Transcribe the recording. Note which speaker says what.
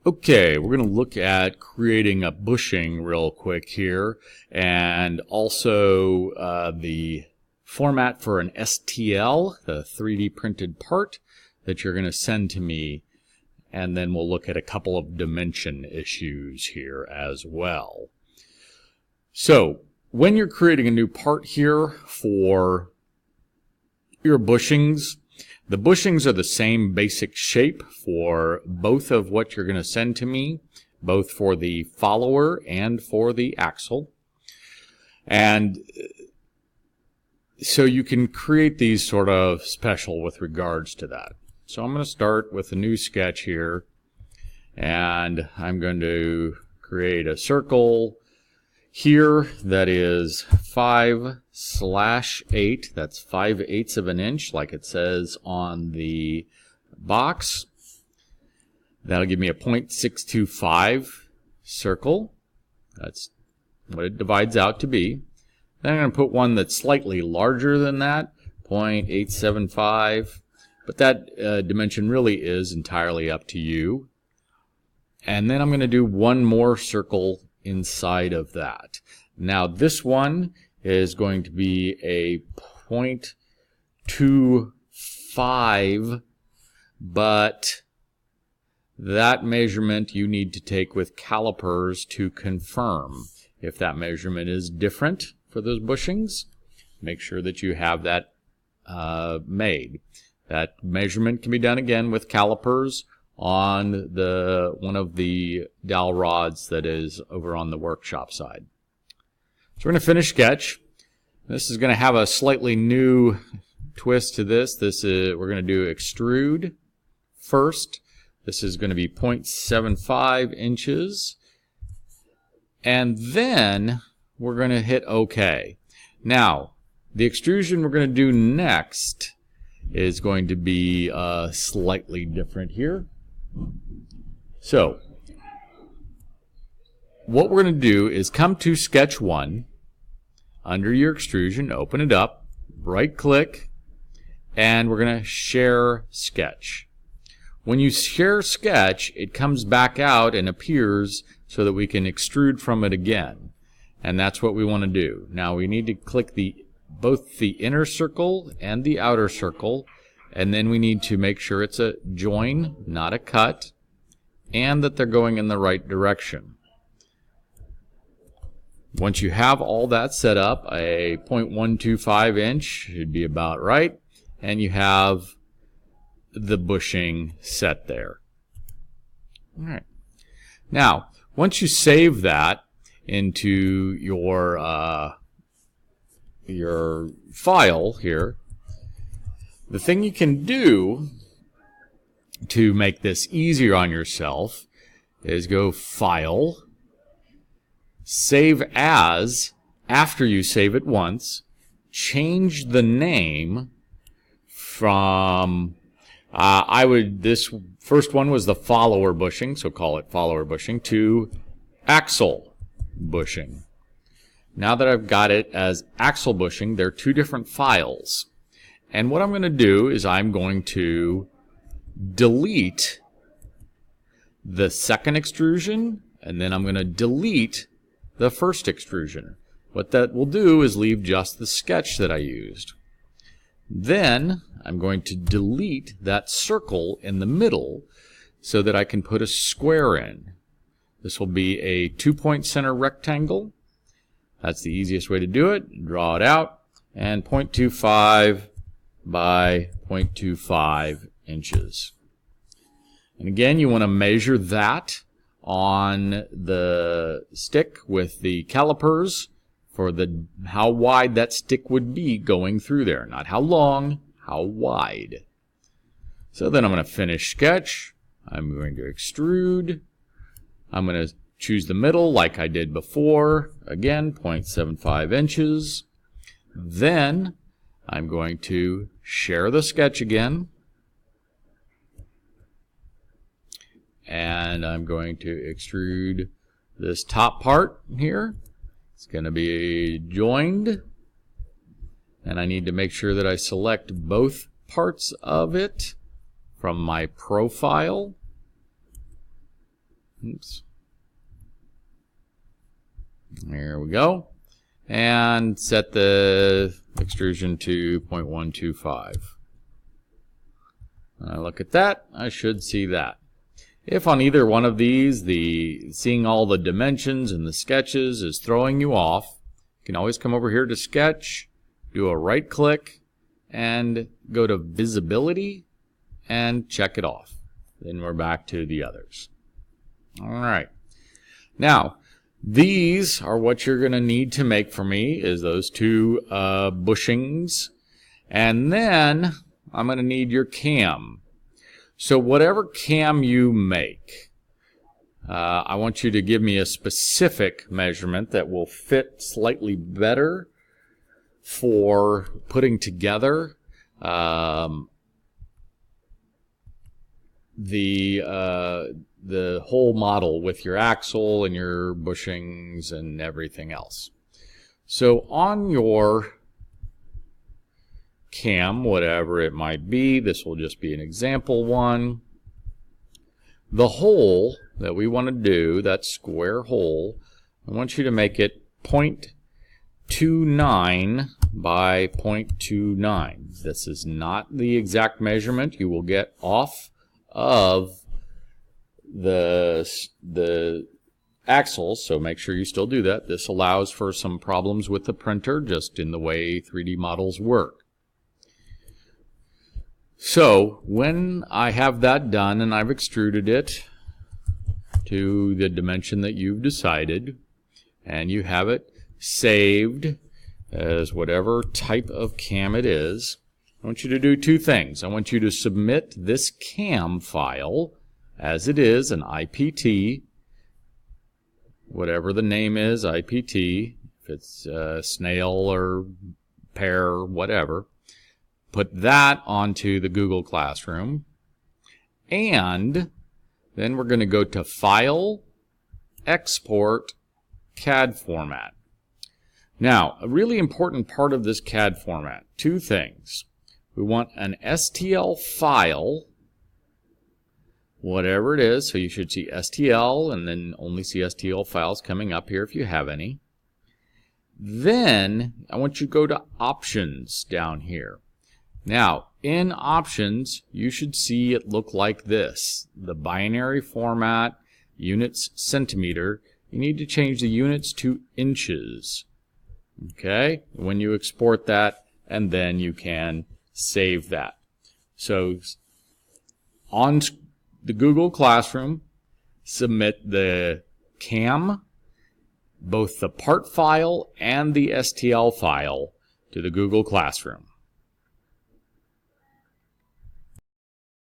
Speaker 1: Okay, we're going to look at creating a bushing real quick here, and also the format for an STL, the 3D printed part that you're going to send to me, and then we'll look at a couple of dimension issues here as well. So, when you're creating a new part here for your bushings, the bushings are the same basic shape for both of what you're going to send to me, both for the follower and for the axle. And so you can create these sort of special with regards to that. So I'm going to start with a new sketch here, and I'm going to create a circle here that is 5/8. That's 5/8 of an inch, like it says on the box. That'll give me a 0.625 circle. That's what it divides out to be. Then I'm going to put one that's slightly larger than that, 0.875. But that dimension really is entirely up to you. And then I'm going to do one more circle inside of that. Now this one is going to be a 0.25, but that measurement you need to take with calipers to confirm. If that measurement is different for those bushings, make sure that you have that made. That measurement can be done again with calipers on one of the dowel rods that is over on the workshop side. So we're going to finish sketch. This is going to have a slightly new twist to this. We're going to do extrude first. This is going to be 0.75 inches. And then we're going to hit OK. Now, the extrusion we're going to do next is going to be slightly different here. So, what we're going to do is come to Sketch 1, under your extrusion, open it up, right-click, and we're going to share sketch. When you share sketch, it comes back out and appears so that we can extrude from it again. And that's what we want to do. Now we need to click both the inner circle and the outer circle, and then we need to make sure it's a join, not a cut, and that they're going in the right direction. Once you have all that set up, a 0.125 inch should be about right, and you have the bushing set there. All right. Now, once you save that into your file here, the thing you can do to make this easier on yourself is go File, Save As. After you save it once, change the name from this first one was the follower bushing, so call it follower bushing, to axle bushing. Now that I've got it as axle bushing, they're two different files. And what I'm going to do is I'm going to delete the second extrusion, and then I'm going to delete the first extrusion. What that will do is leave just the sketch that I used. Then I'm going to delete that circle in the middle so that I can put a square in. This will be a 2-point center rectangle. That's the easiest way to do it. Draw it out, and 0.25 by 0.25 inches. And again, you want to measure that on the stick with the calipers for how wide that stick would be going through there. Not how long, how wide. So then I'm going to finish sketch. I'm going to extrude. I'm going to choose the middle like I did before. Again, 0.75 inches. Then I'm going to share the sketch again. And I'm going to extrude this top part here. It's going to be joined. And I need to make sure that I select both parts of it from my profile. Oops. There we go. And set the extrusion to 0.125. When I look at that, I should see that. If on either one of these, seeing all the dimensions and the sketches is throwing you off, you can always come over here to Sketch, do a right click, and go to Visibility, and check it off. Then we're back to the others. All right. Now, these are what you're going to need to make for me, is those two bushings. And then I'm going to need your cam. So whatever cam you make, I want you to give me a specific measurement that will fit slightly better for putting together the whole model with your axle and your bushings and everything else. So on your cam, whatever it might be, this will just be an example one. The hole that we want to do, that square hole, I want you to make it 0.29 by 0.29. This is not the exact measurement you will get off of the axles, so make sure you still do that. This allows for some problems with the printer, just in the way 3D models work. So when I have that done and I've extruded it to the dimension that you've decided, and you have it saved as whatever type of cam it is, I want you to do two things. I want you to submit this cam file as it is, an IPT, whatever the name is, IPT, if it's snail or pear, whatever. Put that onto the Google Classroom, and then we're going to go to File, Export, CAD format. Now, a really important part of this CAD format, two things. We want an STL file, whatever it is, so you should see STL and then only see STL files coming up here if you have any. Then I want you to go to Options down here. Now, in Options, you should see it look like this. The binary format, units centimeter. You need to change the units to inches. Okay? When you export that, and then you can save that. So, on the Google Classroom, submit the CAM, both the part file and the STL file, to the Google Classroom.